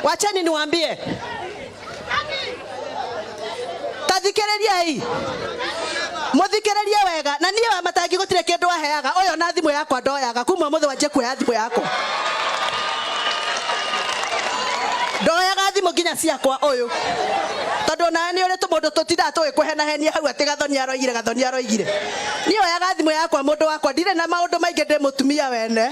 Wacheni niwaambie. Tathikiriria hii. Muthikiririe wega na niye Wamatangi gutire kindu aheaga oyo na thimu yakwa ndoyaga kuma muthe wanje kuoya thimu yakwa. Ndoyaga thimu nginya ciakwa oyo. Tondu na ni uri tumundu tutida tuwe kuhena henia hau ati Gathoni aroigire. Ni oyaga thimu yakwa mundu wakwa ndire na maundu maingi ndi mutumia wene.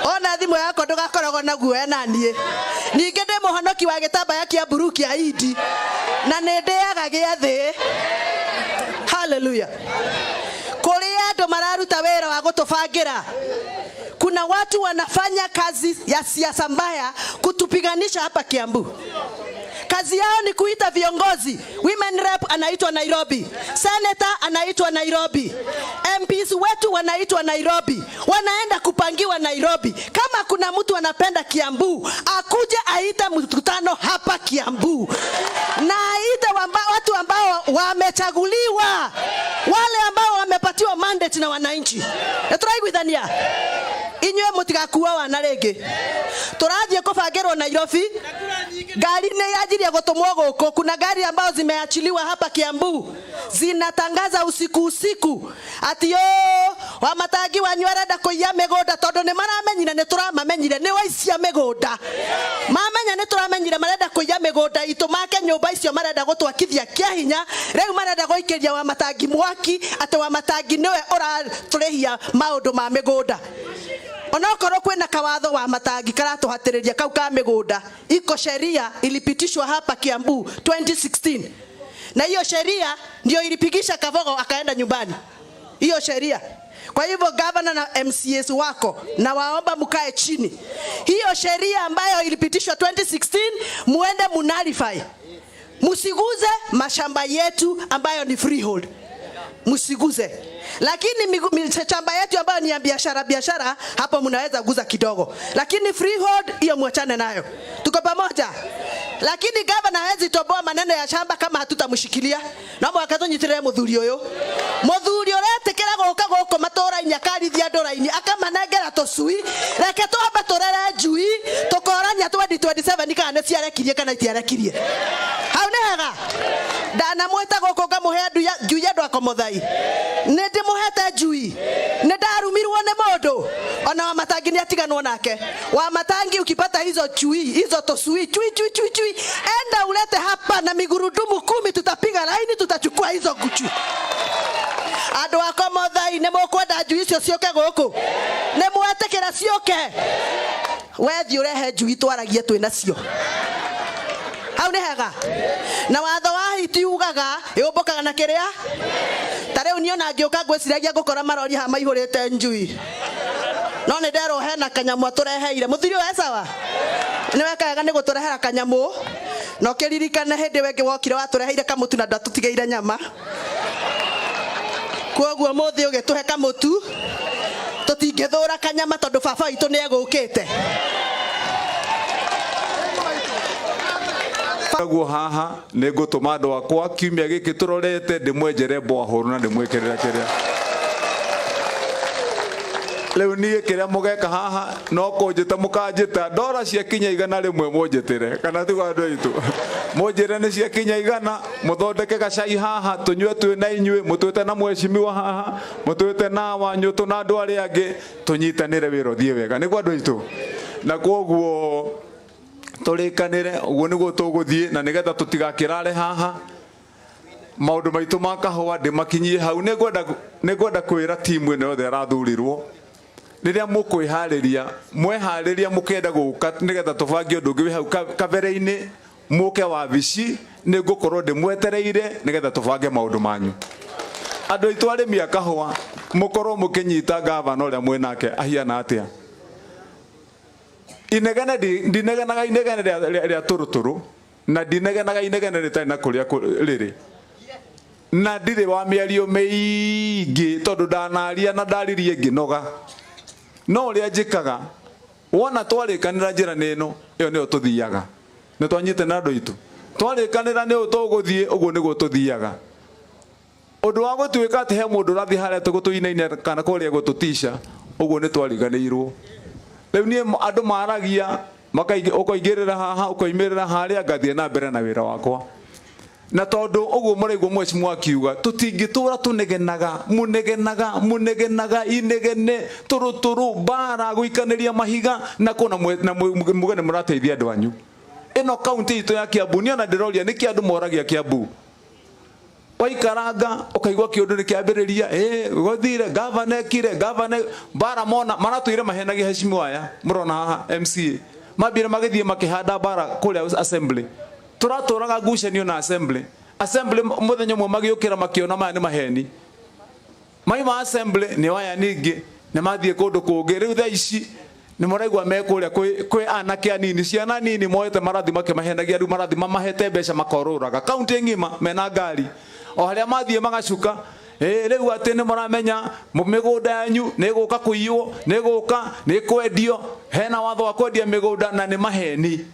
Ona thimu yakwa ndugakoragwo naguo ena nie. Ningi ndi muhonoki wa gitambaya kia buru kia Idi na ni ndiaga giathi. Hallelujah. Kuria andu mararuta wira wa gutubangira. Kuna watu wanafanya kazi ya siasa mbaya kutupiganisha hapa Kiambu. Kazi yao ni kuita viongozi. Women rep anaitwa Nairobi. Senator anaitwa Nairobi. MPs wetu wanaitwa Nairobi. Wanaenda kupangiwa Nairobi. Kama kuna mtu anapenda Kiambu, akuje aite mkutano hapa Kiambu. Na aite watu ambao wamechaguliwa. Wale ambao wamepatiwa mandate na wananchi. Turaiguithania. Inywe mutigakuwa wana rege. Turathie kubangirwo Nairobi. Gari ni yajiria gutumwo guku. Kuna gari ambao zimeachiliwa hapa Kiambu. Zinatangaza usiku ati Wamatangi wanyu arenda kuiya migunda tondu ni maramenyire ni turamamenyire ni waicia migunda. Mamenya ni turamenyire marenda kuiya migunda itu make nyumba icio marenda gutwakithia kiahinya. Riu marenda guikiria Wamatangi mwaki ati Wamatangi niwe uraturihia maundu ma migunda. Onokorwo kwena kawatho Wamatangi karatuhatiriria kau ka migunda. Iko sheria ilipitishwa hapa Kiambu 2016. Na hiyo sheria ndio ilipigisha Kavogo akaenda nyumbani. Hiyo sheria. Kwa hivyo governor na MCS wako na waomba mkae chini. Hiyo sheria ambayo ilipitishwa 2016 muende munalify. Musiguze mashamba yetu ambayo ni freehold. Musiguze. Lakini shamba yetu ambayo ni ya biashara hapo mnaweza guza kidogo. Lakini freehold hiyo muachane nayo. Tuko pamoja? Lakini governor hawezi toboa maneno ya shamba kama hatutamshikilia. Na mwakazonyitire muthuri uyu. Muthuri uretekera goka goko matora inyakarithia ndora-ini akamanengera tusui. Reke twamba turere njui tukorania 2027 kana ciarekirie kana itiarekirie. Hau ni hega. Dana mweta goko ngamuhe njui andu akomothai. Nindi muhete njui. Nindarumirwo ni mundu. Ona Wamatangi ni atiganwo nake. Wamatangi ukipata hizo njui, hizo tusui, chui. Enda ulete hapa na migurudumu 10 tutapiga laini tutachukua hizo guchu. Andu akomothai ne mukwenda njui icio cioke guku. Ne mwetekera cioke. Wethi urehe njui twaragie twina cio. Hau ni hega. Na watho wa hiti ugaga yumbukaga na kiria. Tare unio na ngioka ngwiciragia ngukora marori ha maihurite njui. No ni ndero hena kanyamu atureheire. Muthiri we sawa? Ni wekaga ni guturehera kanyamu. No kiririkane hindi wengi wokire watureheire kamutu na ndatutigeire nyama. Koguo muthi ugituhe kamutu. Tutingithura kanyama tondu baba itu ni egukite. Guo haha ni ngutuma andu akwa kiumia giki turorete ndimwenjere boahuru na ndimwikirira kiria. Leo nie kiria mugeka haha no kunjita mukanjita ndora cia kinya 100 rimwe munjitire kana tigo andu aitu munjire ni cia kinya 100 muthondeke gacai haha tunywe twina inywe mutwite na mweshimiwa haha mutwite na wanyu tu na andu ari angi tunyitanire wiro thie wega niguo andu aitu na koguo turikanire uguo niguo tuguthie na nigetha tutigakirare haha maundu maitu makahwa ndimakinyie hau nigwenda kwira timu ino yothe arathurirwo riria mukwihariria mwehariria mukenda guka nigetha tubangie undu ungi hau kabere-ini muke wabici ningukorwo ndimwetereire nigetha tubange maundu manyu andu aitu arimi akahwa mukorwo mukinyita gavana uria mwenake ahiana atia inegana ndineganaga inegana ria turuturu na ndineganaga inegana ritari na kuria riri na ndire wa miario meingi tondu ndanaria na ndaririe nginoga no ria njikaga wona twarikanira njira nino iyo niyo tuthiaga ni twanyite na andu itu twarikanira ni utuguthie uguo niguo tuthiaga Undu wa gutuika ati he mundu rathi haria tugutuinaine kana kuria gututisha uguo ni twariganirwo. Riu nie andu maragia ukoingirira haha ukoimirira haria ngathie na mbere na wira wakwa. Na tondu uguo muraigwa mwecimu akiuga tutingitura munegenaga inegene turuturu bara guikaniria mahiga na kuna mugene murateithia andu anyu. Ino kaunti itu ya Kiambu ni ona ndiroria niki andu moragia Kiambu. Waikaranga ukaigwa kiundu ni kiambiriria gothire governor bara mona maratuire mahenagia heshima aya murona haha MCA mabire magithie makihanda bara kuria assembly turaturaga ngucanio na assembly muthenya mwe magiukira makiona maya ni maheni mai ma assembly ni waya ningi ni mathie kundu kungi riu tha ici ni muraigwa me kuria kwi anake anini ciana nini moete marathi makimahenagia riu marathi mamahete mbeca makoruraga kaunti ngima mena ngari o haria mathie magacuka riu ati ni muramenya migunda yanyu ni guka kuiywo ni guka ni kwendio hena watho wa kwendia migunda na ni maheni.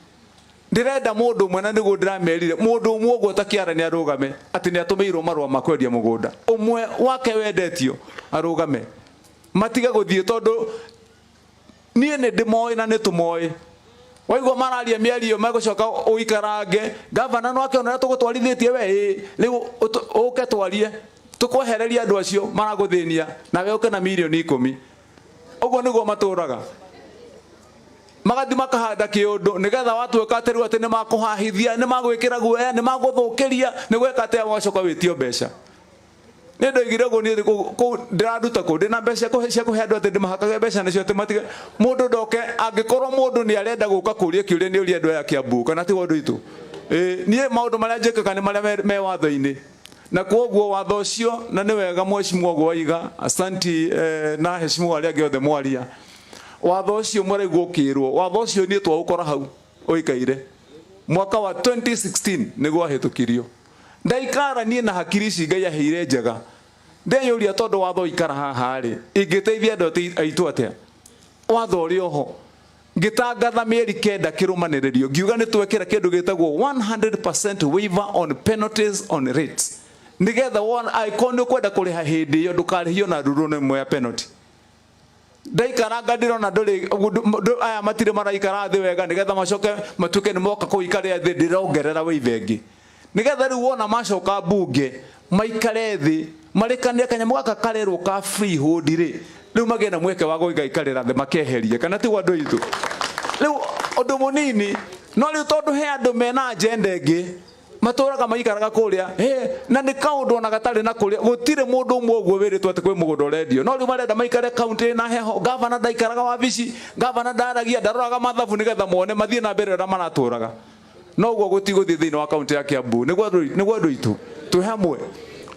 Ndirenda mundu mwe na nigu ndiramerire mundu umwe uguo takiara ni arugame ati ni atumirwo marwa makwendia mugunda umwe wake wendetio arugame matiga guthie tondu nie ni ndimoi na ni tumoi. Waigwa mararia miario megucoka uikarange governor no akiona tugutwarithitie we riu uke twarie tukwehereria andu acio maraguthinia na we uke na milioni 10 uguo niguo maturaga magathi makahanda kiundu nigetha watuika ati riu ati ni makuhahithia ni magwikira guoya ni maguthukiria ni gweka ati wacoka witio mbeca. Ni ndoigire go ni ku ndiraruta ku ndina mbeca cia kuhe andu ati ndimahakaga mbeca nacio ati matige mundu ndoke angikorwo mundu ni arenda guka kuria kiuria ni uria andu aya Kiambu kana ti wandu itu nie maundu maria njikaga ni maria me watho-ini na kuoguo watho ucio na ni wega mwecimu oguo iga asanti na heshima aria giothe mwaria watho ucio muraigwo ukirwo watho ucio ni twaukora hau uikaire mwaka wa 2016 niguo ahitukirio ndaikara nie na hakiri ici Ngai aheire njega ndeyuria tondu watho ikara haha ri ingiteithia andu aitu atia watho uri oho ngitangatha mieri 9 kirumaniririo ngiuga ni twekera kindu gitagwo 100% waiver on penalties on rates nigetha one icon kwenda kuriha hindi yo ndukarihio na ruru ni mwe penalty ndaikaranga ndirona nduri aya matire maraikara thi wega nigetha macoke matuke ni moka kuikaria thi ndirongerera withengi nigetha riu wona macoka bunge maikare thi marikania kanyamu gaka karerwo ka freehold ri riu magena mweke wa guikarira thi makeherie kana ti wandu itu riu undu munini no riu tondu he andu mena agenda ingi maturaga maikaraga kuria na ni kaundu na gatari na kuria gutire mundu umwe uguo wiritwo ati kwi mugunda urendio no riu marenda maikare county na heho governor ndaikaraga wabici governor ndaragia ndaroraga mathabu nigetha mone mathie na mbere ra maraturaga no uguo gutiguthie thiini wa county ya Kiambu niguo andu itu twi hamwe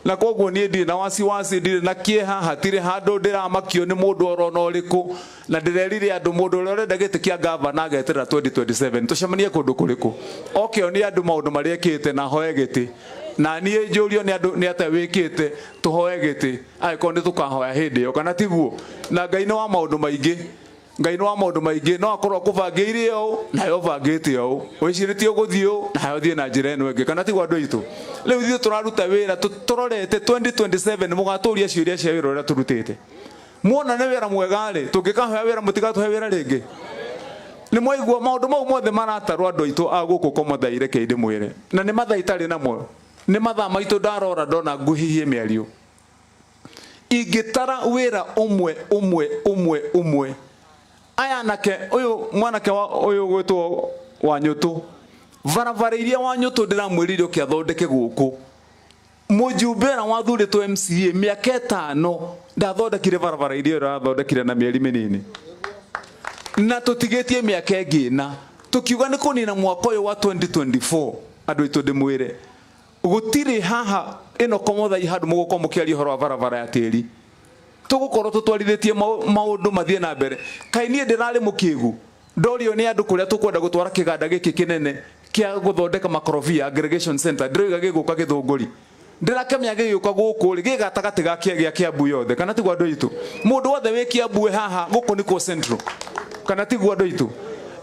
na koguo nie ndi na wasi ndi na kieha hatire handu ndiramakio ni mundu orona uriku na ndirerire andu mundu uria urenda giti kia governor agetera 2027 tucemanie kundu kuriku okeo ni andu maundu maria ekite na hoye giti na nie njurio ni andu ni ate wikite tuhoye giti aiko ni tukahoya hindi yo kana tiguo na Ngai no wa maundu maingi no akorwo kubangire o na yo bangite o wiciriti uguthio na yo thie na njira eno ingi kana tiguo andu itu riu thie turaruta wira turorete 2027 mugaturia ciuria cia wira uria turutite muona ni wira mwega ri tungikahoya wira mutigatuhe wira ringi ni mwaigua maundu mau mothe marataru andu itu aguku komothaire keindi mwire na ni mathaa itari namo ni mathaa maitu ndarora ndona nguhihie miario ingitara wira umwe aya nake uyu mwanake uyu gwitwo Wanyutu barabara iria Wanyutu ndiramwirire ukiathondeke guku mujumbera wathuritwo MCA miaka 5 ndathondekire barabara iria rathondekire na mieri minini na tutigetie miaka ingi na tukiuga ni kunina mwaka uyu wa 2024 andu itu ndimwire gutiri haha ino komotha ihandu muguko mukiaria horo wa barabara ya tiri tugukorwo tutwarithitie maundu mathie na mbere kaini ndirari mukigu ndorio ni andu kuria tukwenda gutwara kiganda giki kinene kia guthondeka makorofia aggregation center ndiroiga giguka githunguri ndirakemya giguka guku ri gigatagati ga kia Kiambu yothe kana ti gwandu itu mundu wothe wi Kiambu haha guku ni ko central kana ti gwandu itu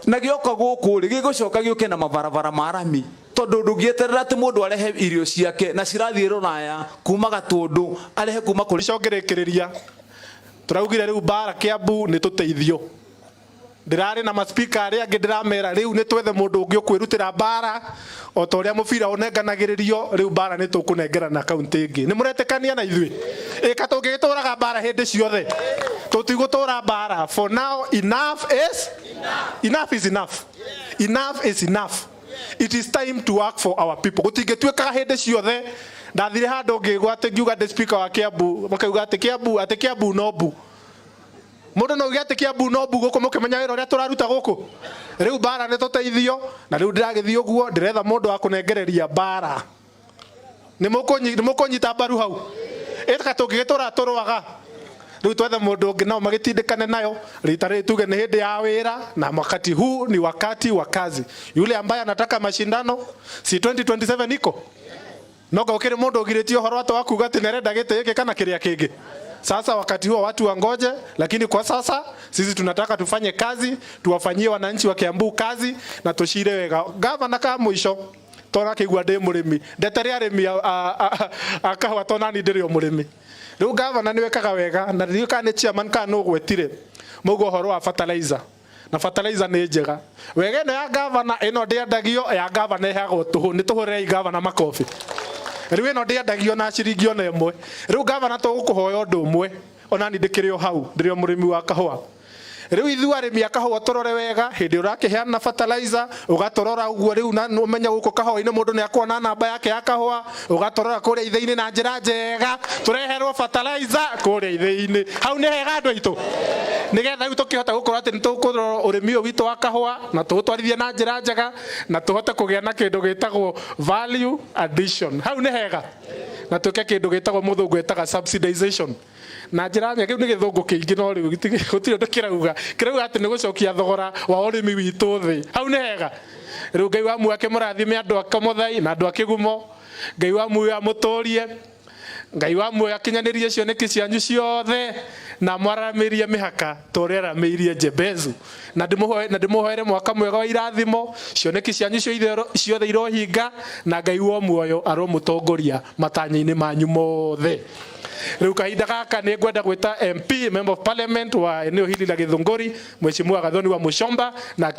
na gioka guku ri gigucoka giuke na mabarabara marami tondu ndungieterera ati mundu arehe irio ciake na cirathie runaya kuma Gatundu arehe kuma kuri cokerekereria turaugire riu bara Kiambu ni tuteithio ndirari na maspika aria angi ndiramera riu ni twethe mundu ungi ukwirutira bara o ta uria mubira unenganagiririo riu bara ni tukunengerana kaunti ingi ni muretekania na ithui ika tungigituraga bara hindi ciothe tutigutura bara for now. Enough is enough. It is time to work for our people. Gutingituika hindi ciothe ndathire handu ngigwa ati ngiuga ndi speaker wa Kiambu makauga ati Kiambu no bu mundu no ugia ati Kiambu no bu guku mukimenya wira uria turaruta guku riu bara ni tuteithio na riu ndiragithio guo ndiretha mundu wa kunengereria bara ni mukunyita mbaru hau eka tungigitura turwaga riu twethe mundu ungi nao magitindikane nayo rita ri tuge ni hindi ya wira na wakati huu ni wakati wa kazi. Yule ambaye anataka mashindano si 2027 iko noga ukiri mundu ugiritio horo watu wakuga ati nerenda gite giki kana kiria kingi. Sasa wakati huo watu wangoje, lakini kwa sasa sisi tunataka tufanye kazi, tuwafanyie wananchi wa Kiambu kazi na tushire wega. Gavana ka mwisho tona kigwa ndi murimi ndetere arimi akahwa tona ni ndiri murimi riu gavana ni wekaga wega na riu kana chairman kana ugwetire mugo horo wa fertilizer na fertilizer ni njega wega no ya gavana ino ndiendagio ya gavana iheagwo tuhu ni tuhure gavana makofi riu ino ndiendagio na ciringi ona imwe riu gavana tugukuhoya undu umwe ona ni ndikirio hau ndirio murimi wa kahwa riu ithu arimi akahwa torore wega hindi urakiheana fertilizer ugatorora uguo riu na umenya guko kahwa ine mundu ni akuona namba yake ya kahwa ugatorora kuria itheini na njira njega tureherwo fertilizer kuria itheini hau ni hega andu aitu nigetha riu tukihota gukorwo ati nitukurora urimi uyu witu wa kahwa na tutwarithie na njira njega na tuhote kugia na kindu gitagwo value addition hau ni hega na tuke kindu gitagwo muthungu etaga subsidization na njira nyake ni githungu kiingi no riu gutire ndukirauga kirauga ati ni gucokia thogora wa urimi witu thi hau ni hega riu Ngai wa muake murathime andu akamuthai na andu akigumo Ngai wa muya amutorie Ngai wa muya akinyanirie cioneki cianyu ciothe na mwaramirie mihaka torera meirie Jebezu na ndimuhoere mwaka mwega wa irathimo cioneki cianyu ciothe irohinga na Ngai wa muoyo aromutongoria matanya-ini manyu mothe. Riu kahinda gaka ni ngwenda gwita MP member of parliament wa eneo hili la Githunguri Mheshimiwa Gathoni wa Mushomba na